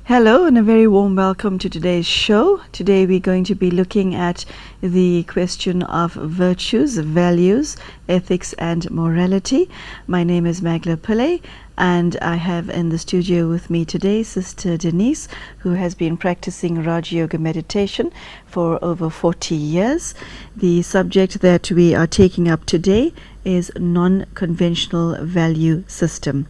Hello and a very warm welcome to today's show. Today we're going to be looking at the question of virtues, values, ethics and morality. My name is Magla Pillay and I have in the studio with me today Sister Denise, who has been practicing Raj Yoga meditation for over 40 years. The subject that we are taking up today is non-conventional value system.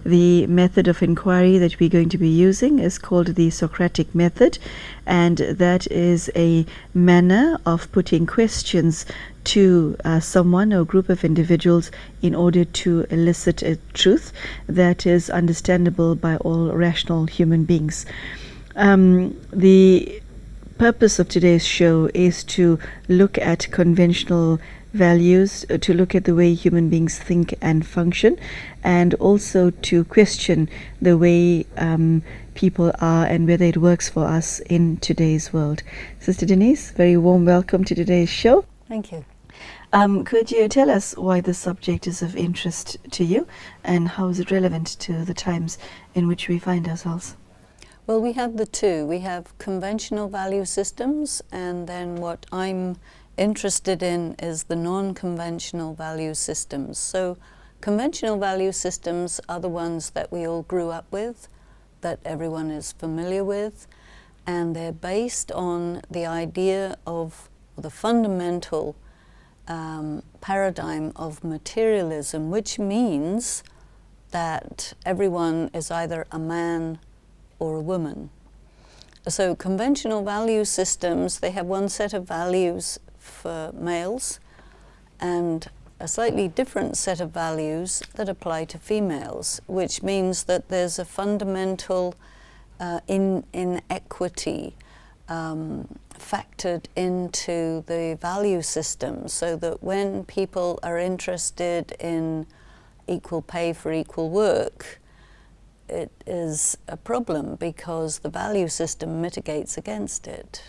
The method of inquiry that we're going to be using is called the Socratic method, and that is a manner of putting questions to someone or group of individuals in order to elicit a truth that is understandable by all rational human beings. The purpose of today's show is to look at conventional values, to look at the way human beings think and function, and also to question the way people are and whether it works for us in today's world. Sister Denise, very warm welcome to today's show. Thank you. Could you tell us why this subject is of interest to you and how is it relevant to the times in which we find ourselves? Well, we have the two. We have conventional value systems, and then what I'm interested in is the non-conventional value systems. So conventional value systems are the ones that we all grew up with, that everyone is familiar with, and they're based on the idea of the fundamental paradigm of materialism, which means that everyone is either a man or a woman. So conventional value systems, they have one set of values for males and a slightly different set of values that apply to females, which means that there's a fundamental inequity factored into the value system, so that when people are interested in equal pay for equal work, it is a problem because the value system mitigates against it.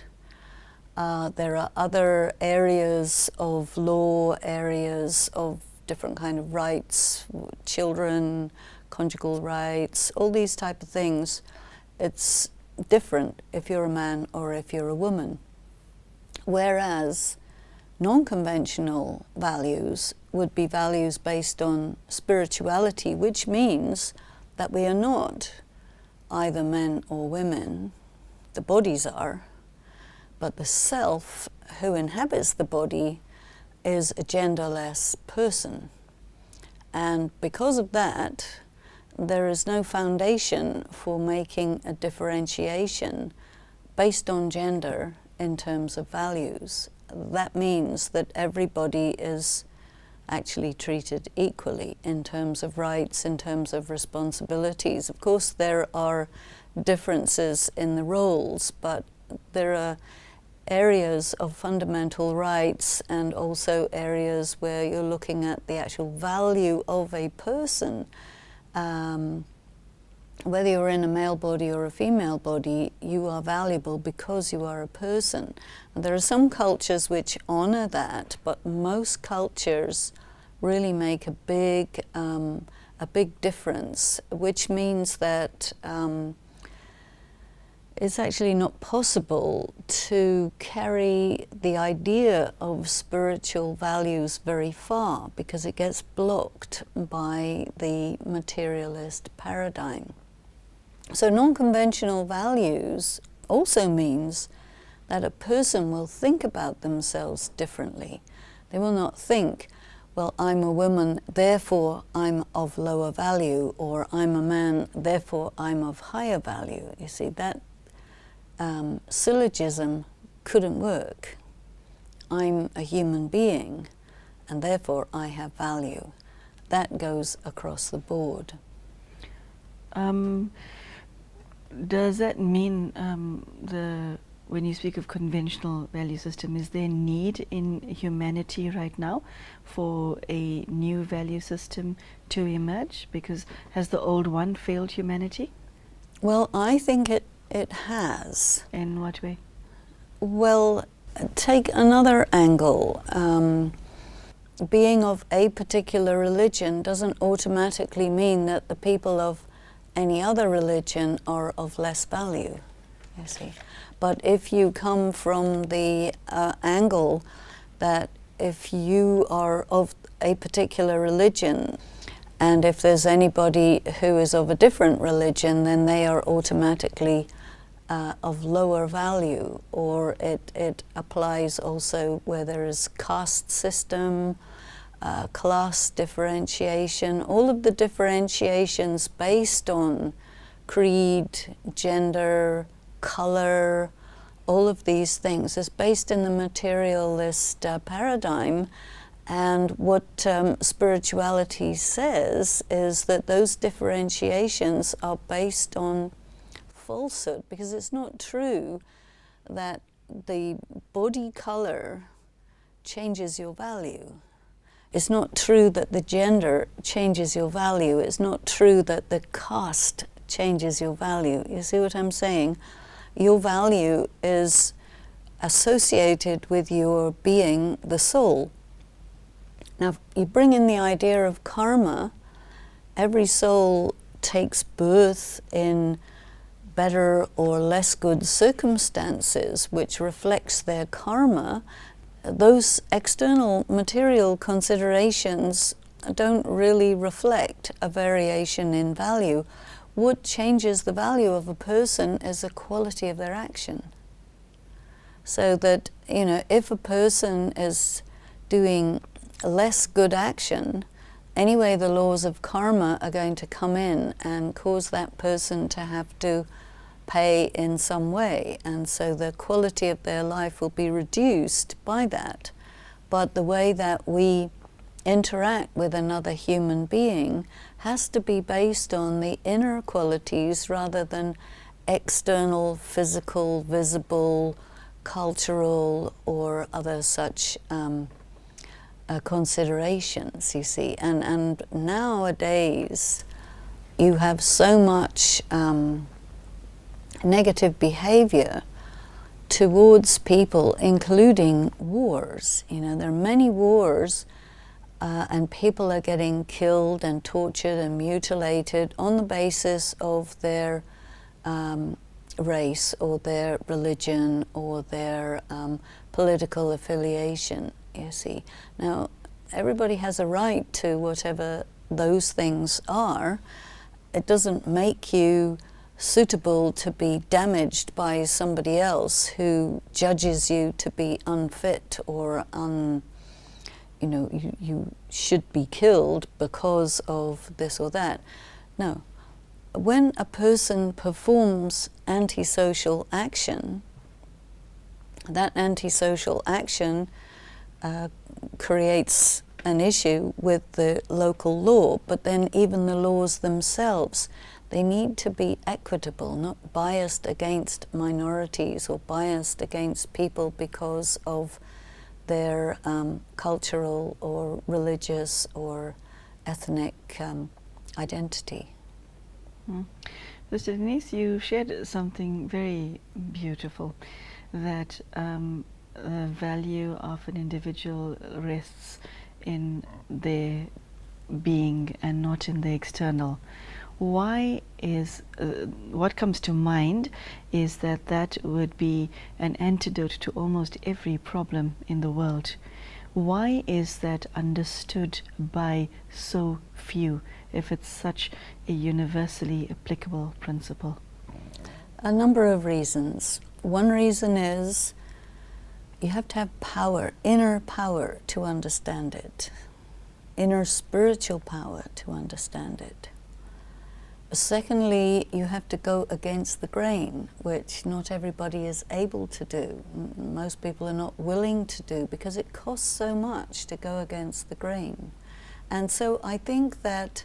There are other areas of law, areas of different kind of rights, children, conjugal rights, all these type of things. It's different if you're a man or if you're a woman. Whereas non-conventional values would be values based on spirituality, which means that we are not either men or women. The bodies are, but the self who inhabits the body is a genderless person. And because of that, there is no foundation for making a differentiation based on gender in terms of values. That means that everybody is actually treated equally in terms of rights, in terms of responsibilities. Of course, there are differences in the roles, but there are areas of fundamental rights and also areas where you're looking at the actual value of a person. Whether you're in a male body or a female body, you are valuable because you are a person. And there are some cultures which honor that, but most cultures really make a big difference, which means that it's actually not possible to carry the idea of spiritual values very far because it gets blocked by the materialist paradigm. So non-conventional values also means that a person will think about themselves differently. They will not think, well, I'm a woman, therefore I'm of lower value, or I'm a man, therefore I'm of higher value. You see, that syllogism couldn't work. I'm a human being, and therefore I have value. that goes across the board. Does that mean when you speak of conventional value system, is there need in humanity right now for a new value system to emerge? Because has the old one failed humanity? Well, I think it has. In what way? Well, take another angle. Being of a particular religion doesn't automatically mean that the people of any other religion are of less value, you see. But if you come from the angle that if you are of a particular religion, and if there's anybody who is of a different religion, then they are automatically of lower value, or it applies also where there is caste system, class differentiation, all of the differentiations based on creed, gender, color, all of these things is based in the materialist paradigm. And what spirituality says is that those differentiations are based on falsehood, because it's not true that the body color changes your value. It's not true that the gender changes your value. It's not true that the caste changes your value. You see what I'm saying? Your value is associated with your being, the soul. Now, you bring in the idea of karma. Every soul takes birth in better or less good circumstances, which reflects their karma. Those external material considerations don't really reflect a variation in value. What changes the value of a person is the quality of their action. So that, you know, if a person is doing less good action, anyway the laws of karma are going to come in and cause that person to have to pay in some way, and so the quality of their life will be reduced by that. But the way that we interact with another human being has to be based on the inner qualities rather than external, physical, visible, cultural, or other such considerations, you see. And nowadays you have so much negative behavior towards people, including wars. You know, there are many wars and people are getting killed and tortured and mutilated on the basis of their race or their religion or their political affiliation, you see. Now, everybody has a right to whatever those things are. It doesn't make you suitable to be damaged by somebody else who judges you to be unfit or you know, you should be killed because of this or that. No. When a person performs antisocial action, that antisocial action creates an issue with the local law, but then even the laws themselves, they need to be equitable, not biased against minorities or biased against people because of their cultural or religious or ethnic identity. Sister Denise, you shared something very beautiful, that the value of an individual rests in their being and not in the external. Why is, what comes to mind is that that would be an antidote to almost every problem in the world. Why is that understood by so few, if it's such a universally applicable principle? A number of reasons. One reason is you have to have power, inner power, to understand it. Inner spiritual power to understand it. Secondly, you have to go against the grain, which not everybody is able to do. Most people are not willing to do because it costs so much to go against the grain. And so I think that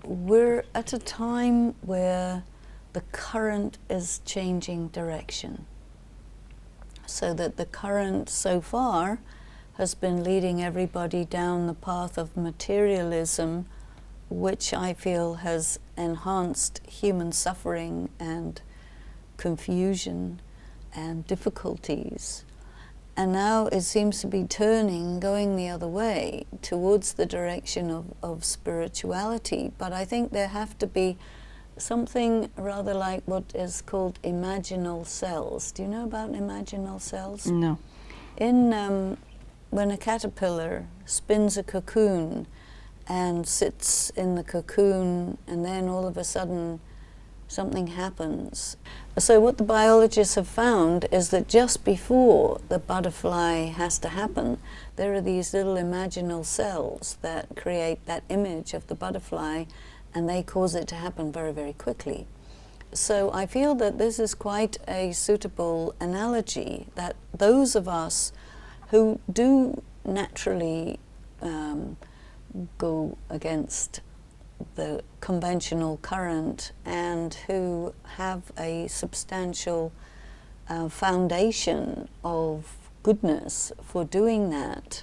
we're at a time where the current is changing direction. So that the current so far has been leading everybody down the path of materialism, which I feel has enhanced human suffering and confusion and difficulties. And now it seems to be turning, going the other way, towards the direction of spirituality. But I think there have to be something rather like what is called imaginal cells. Do you know about imaginal cells? No. When a caterpillar spins a cocoon and sits in the cocoon, and then all of a sudden something happens. So what the biologists have found is that just before the butterfly has to happen, there are these little imaginal cells that create that image of the butterfly, and they cause it to happen very, very quickly. So I feel that this is quite a suitable analogy, that those of us who do naturally go against the conventional current and who have a substantial foundation of goodness for doing that,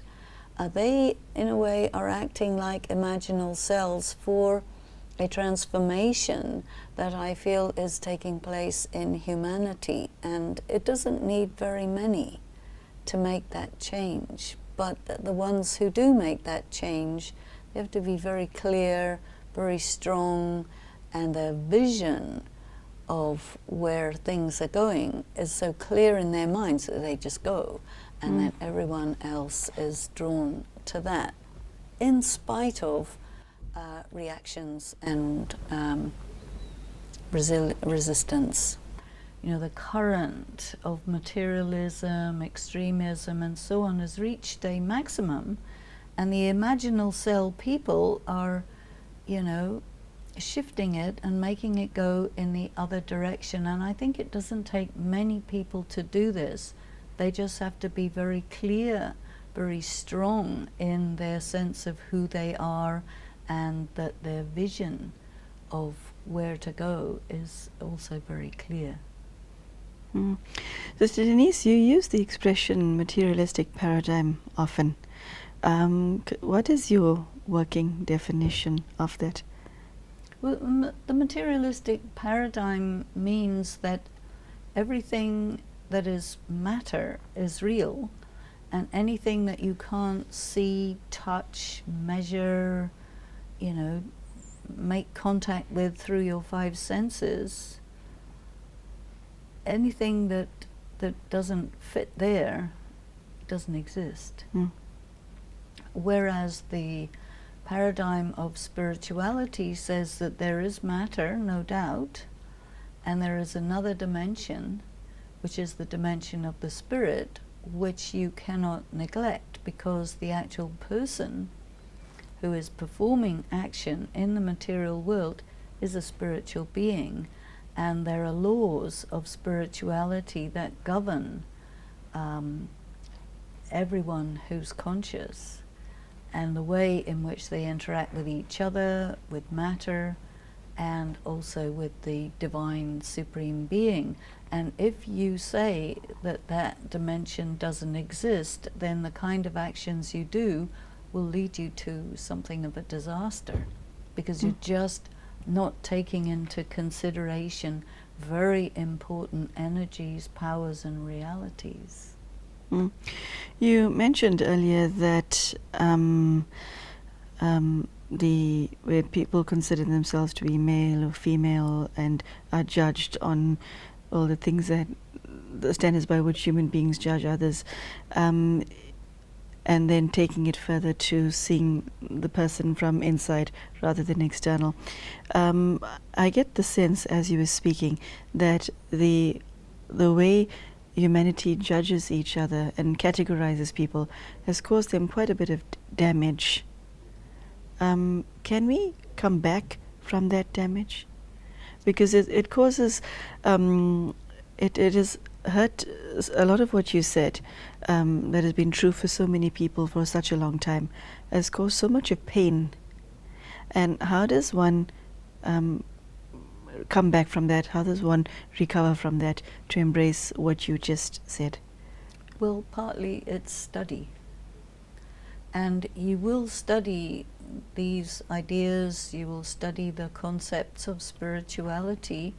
they in a way are acting like imaginal cells for a transformation that I feel is taking place in humanity, and it doesn't need very many to make that change. But the ones who do make that change, they have to be very clear, very strong, and their vision of where things are going is so clear in their minds that they just go, and then everyone else is drawn to that, in spite of reactions and resistance. You know, the current of materialism, extremism, and so on has reached a maximum, and the imaginal cell people are, you know, shifting it and making it go in the other direction. And I think it doesn't take many people to do this. They just have to be very clear, very strong in their sense of who they are, and that their vision of where to go is also very clear. Sister Denise, you use the expression materialistic paradigm often. What is your working definition of that? Well, the materialistic paradigm means that everything that is matter is real, and anything that you can't see, touch, measure, you know, make contact with through your five senses, anything that doesn't fit there doesn't exist. Whereas the paradigm of spirituality says that there is matter, no doubt, and there is another dimension, which is the dimension of the spirit, which you cannot neglect, because the actual person who is performing action in the material world is a spiritual being, and there are laws of spirituality that govern everyone who's conscious, and the way in which they interact with each other, with matter, and also with the divine supreme being. And if you say that that dimension doesn't exist, then the kind of actions you do will lead you to something of a disaster, because you're just not taking into consideration very important energies, powers, and realities. You mentioned earlier that where people consider themselves to be male or female and are judged on all the things that the standards by which human beings judge others, and then taking it further to seeing the person from inside rather than external. I get the sense, as you were speaking, that the way humanity judges each other and categorizes people has caused them quite a bit of damage. Can we come back from that damage? Because it causes, it is heard a lot of what you said, that has been true for so many people for such a long time, has caused so much of pain. And how does one come back from that? How does one recover from that to embrace what you just said? Well, partly it's study. And you will study these ideas, you will study the concepts of spirituality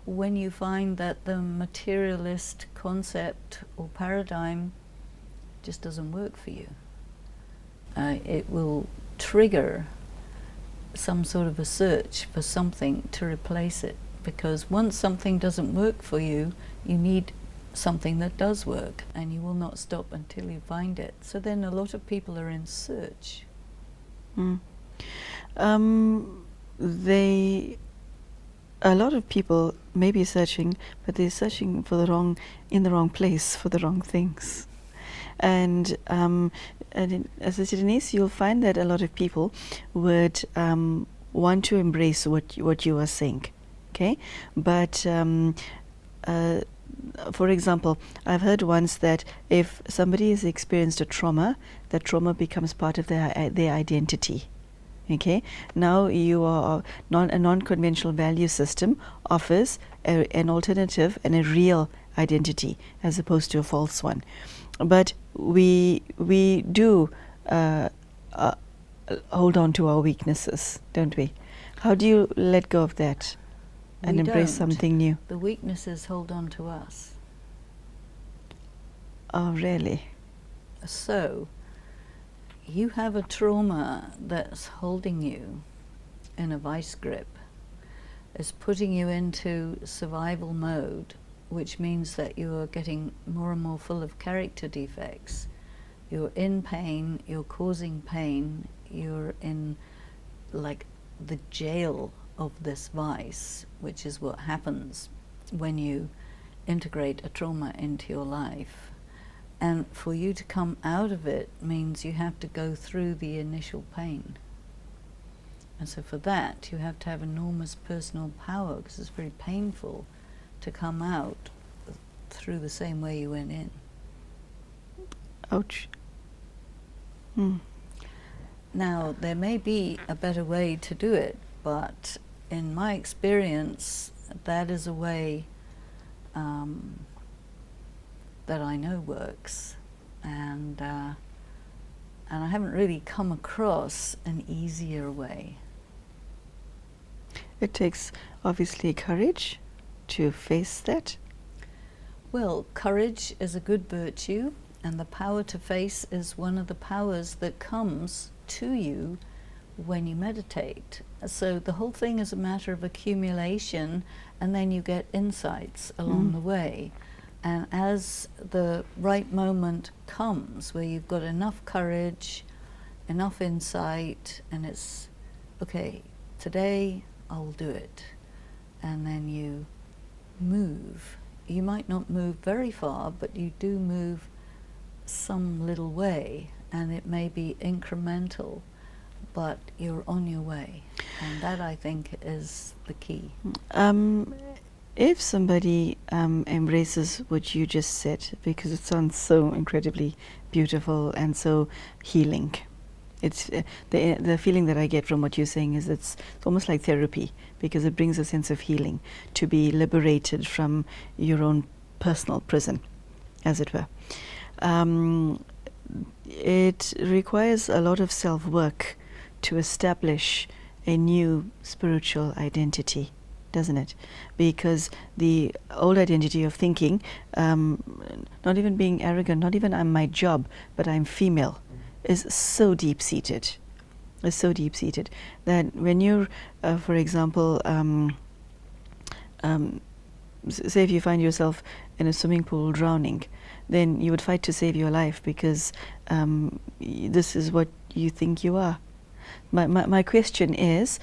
when you find that the materialist concept or paradigm just doesn't work for you. It will trigger some sort of a search for something to replace it, because once something doesn't work for you, you need something that does work, and you will not stop until you find it. So then a lot of people are in search. A lot of people may be searching, but they're searching for in the wrong place, for the wrong things. And as I said, Denise, you'll find that a lot of people would want to embrace what you are saying, okay? But for example, I've heard once that if somebody has experienced a trauma, that trauma becomes part of their identity. Okay, now you are a non-conventional value system offers an alternative and a real identity as opposed to a false one. But we do hold on to our weaknesses, don't we? How do you let go of that and embrace something new? The weaknesses hold on to us. Oh, really? So you have a trauma that's holding you in a vice grip, is putting you into survival mode, which means that you are getting more and more full of character defects. You're in pain, you're causing pain, you're in like the jail of this vice, which is what happens when you integrate a trauma into your life. And for you to come out of it means you have to go through the initial pain. And so for that, you have to have enormous personal power, because it's very painful to come out through the same way you went in. Ouch. Now, there may be a better way to do it, but in my experience, that is a way that I know works, and I haven't really come across an easier way. It takes obviously courage to face that. Well, courage is a good virtue, and the power to face is one of the powers that comes to you when you meditate. So the whole thing is a matter of accumulation, and then you get insights along the way. And as the right moment comes, where you've got enough courage, enough insight, and it's, okay, today I'll do it. And then you move. You might not move very far, but you do move some little way, and it may be incremental, but you're on your way. And that, I think, is the key. If somebody embraces what you just said, because it sounds so incredibly beautiful and so healing, it's the feeling that I get from what you're saying is it's almost like therapy, because it brings a sense of healing, to be liberated from your own personal prison, as it were. It requires a lot of self-work to establish a new spiritual identity, doesn't it? Because the old identity of thinking, not even being arrogant, not even I'm my job, but I'm female, is so deep-seated. Is so deep-seated that when you're, for example, say if you find yourself in a swimming pool drowning, then you would fight to save your life, because this is what you think you are. My question is,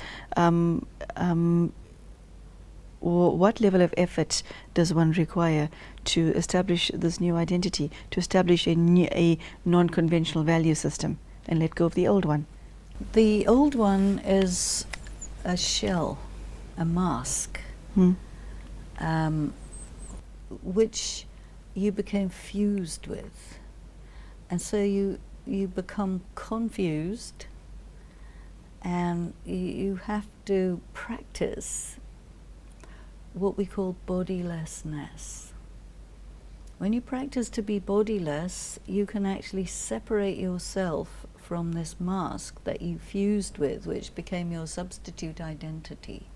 what level of effort does one require to establish this new identity, to establish a non-conventional value system, and let go of the old one? The old one is a shell, a mask. which you became fused with. And so you become confused, and you have to practice what we call bodilessness. When you practice to be bodiless, you can actually separate yourself from this mask that you fused with, which became your substitute identity.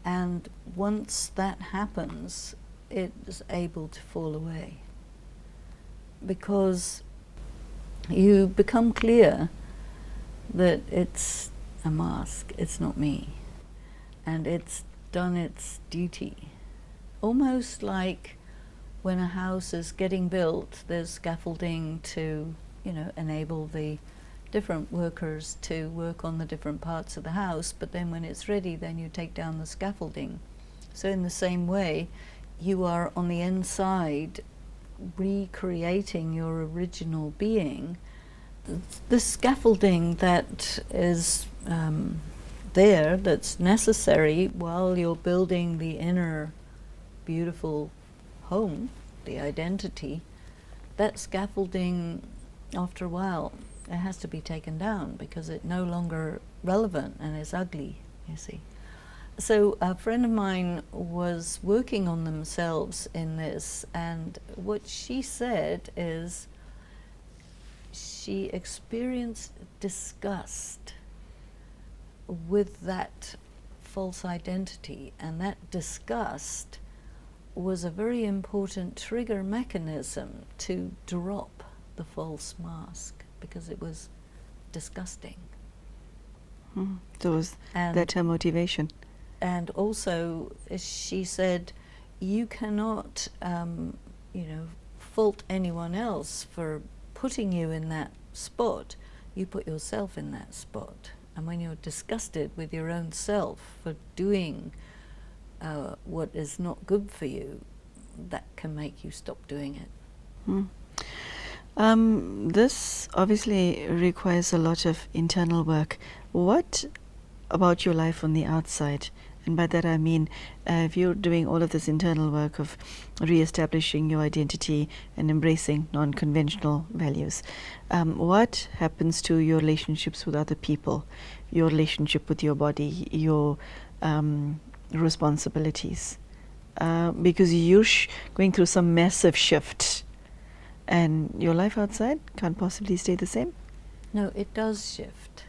And once that happens, it is able to fall away, because you become clear that it's a mask, it's not me, and it's done its duty. Almost like when a house is getting built, there's scaffolding to, enable the different workers to work on the different parts of the house, but then when it's ready, then you take down the scaffolding. So in the same way, you are on the inside recreating your original being. The scaffolding that is there, that's necessary while you're building the inner beautiful home, the identity, that scaffolding, after a while, it has to be taken down because it's no longer relevant and it's ugly, you see. So a friend of mine was working on themselves in this, and what she said is she experienced disgust with that false identity, and that disgust was a very important trigger mechanism to drop the false mask, because it was disgusting. So was that her motivation? And also, she said, you cannot, fault anyone else for putting you in that spot. You put yourself in that spot. And when you're disgusted with your own self for doing what is not good for you, that can make you stop doing it. This obviously requires a lot of internal work. What about your life on the outside? And by that I mean, if you're doing all of this internal work of re-establishing your identity and embracing non-conventional values, what happens to your relationships with other people, your relationship with your body, your responsibilities? Because you're going through some massive shift, and your life outside can't possibly stay the same? No, it does shift.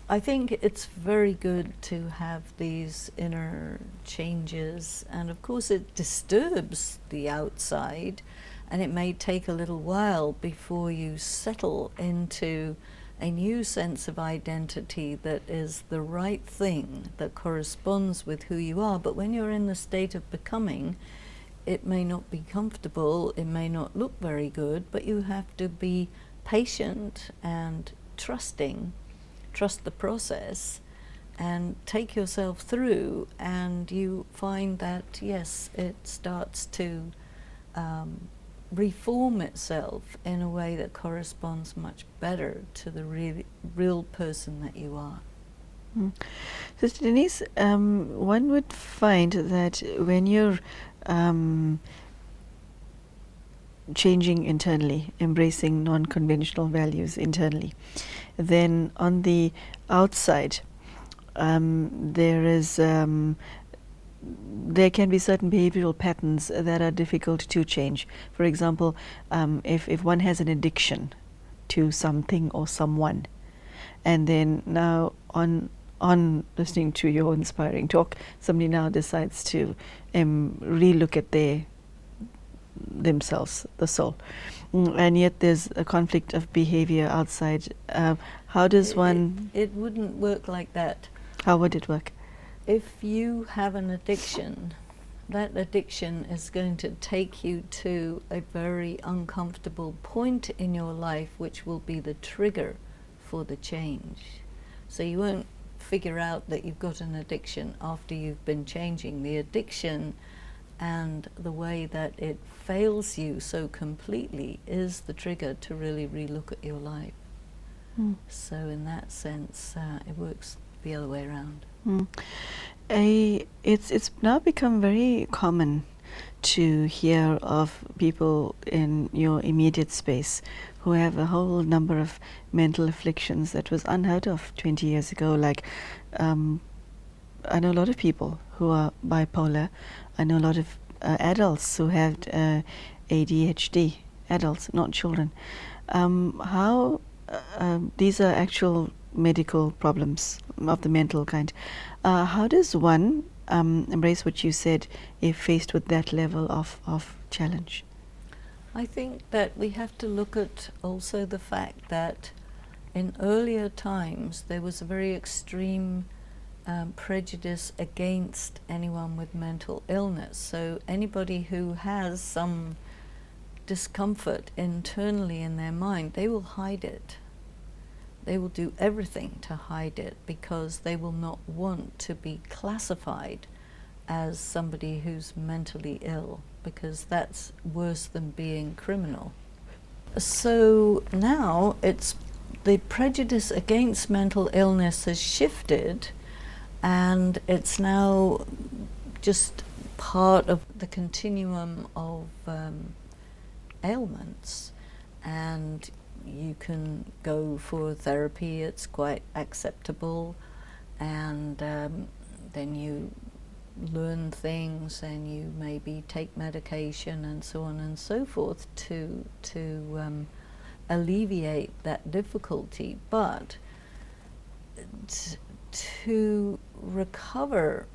I think it's very good to have these inner changes, and of course it disturbs the outside, and it may take a little while before you settle into a new sense of identity that is the right thing, that corresponds with who you are. But when you're in the state of becoming, it may not be comfortable, it may not look very good, but you have to be patient and trust the process, and take yourself through, and you find that, yes, it starts to reform itself in a way that corresponds much better to the real person that you are. Sister Denise, one would find that when you're changing internally, embracing non-conventional values internally, then on the outside, there can be certain behavioral patterns that are difficult to change. For example, if one has an addiction to something or someone, and then now on listening to your inspiring talk, somebody now decides to re-look at themselves, the soul, and yet there's a conflict of behavior outside. How does one... It wouldn't work like that. How would it work? If you have an addiction, that addiction is going to take you to a very uncomfortable point in your life, which will be the trigger for the change. So you won't figure out that you've got an addiction after you've been changing. The addiction and the way that it fails you so completely is the trigger to really relook at your life. So in that sense, it works the other way around. It's now become very common to hear of people in your immediate space who have a whole number of mental afflictions that was unheard of 20 years ago. Like, I know a lot of people who are bipolar. I know a lot of adults who have ADHD, adults, not children. How these are actual medical problems of the mental kind. How does one embrace what you said if faced with that level of challenge? I think that we have to look at also the fact that in earlier times there was a very extreme prejudice against anyone with mental illness. So anybody who has some discomfort internally in their mind, they will hide it. They will do everything to hide it because they will not want to be classified as somebody who's mentally ill, because that's worse than being criminal. So now it's the prejudice against mental illness has shifted, and it's now just part of the continuum of ailments, and you can go for therapy, it's quite acceptable, and then you learn things and you maybe take medication and so on and so forth to alleviate that difficulty. But to recover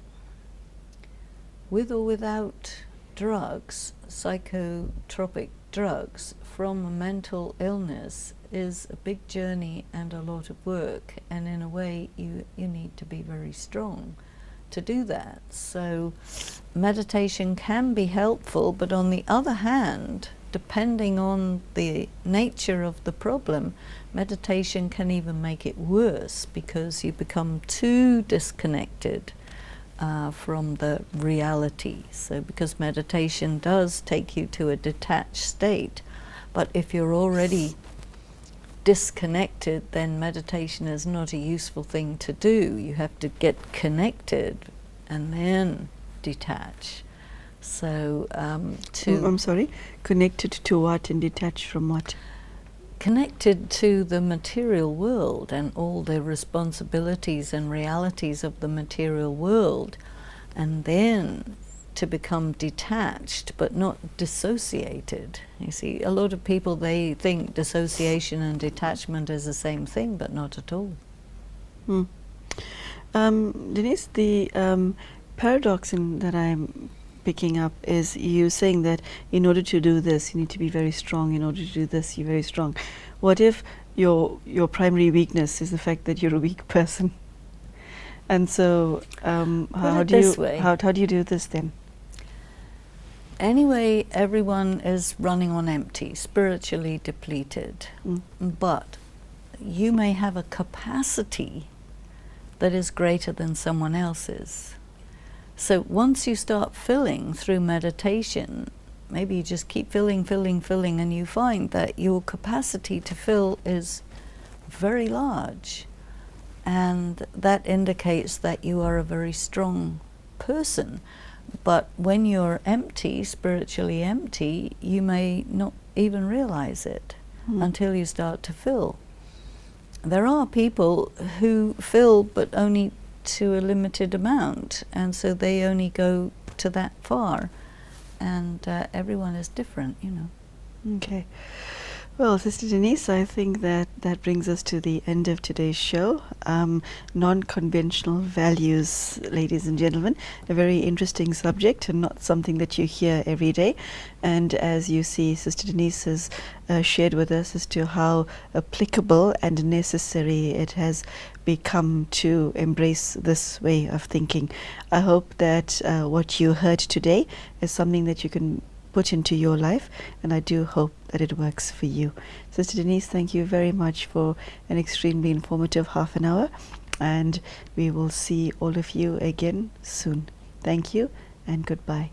with or without drugs, psychotropic drugs, from a mental illness is a big journey and a lot of work, and in a way you need to be very strong to do that. So meditation can be helpful, but on the other hand, depending on the nature of the problem, meditation can even make it worse because you become too disconnected from the reality. So because meditation does take you to a detached state, but if you're already disconnected, then meditation is not a useful thing to do. You have to get connected and then detach. So I'm sorry, connected to what and detached from what? Connected to the material world and all the responsibilities and realities of the material world, and then to become detached but not dissociated. You see, a lot of people, they think dissociation and detachment is the same thing, but not at all. Denise, the paradox that I'm picking up is you saying that in order to do this, you need to be very strong. In order to do this, you're very strong. What if your primary weakness is the fact that you're a weak person? And so, how do you do this then? Anyway, everyone is running on empty, spiritually depleted. But you may have a capacity that is greater than someone else's. So once you start filling through meditation, maybe you just keep filling, and you find that your capacity to fill is very large. And that indicates that you are a very strong person. But when you're empty, spiritually empty, you may not even realize it until you start to fill. There are people who fill but only to a limited amount, and so they only go to that far, and everyone is different, you know. Okay. Well, Sister Denise, I think that brings us to the end of today's show. Non-conventional values, ladies and gentlemen, a very interesting subject and not something that you hear every day. And as you see, Sister Denise has shared with us as to how applicable and necessary it has become to embrace this way of thinking. I hope that what you heard today is something that you can put into your life, and I do hope that it works for you. Sister Denise, thank you very much for an extremely informative half an hour, and we will see all of you again soon. Thank you and goodbye.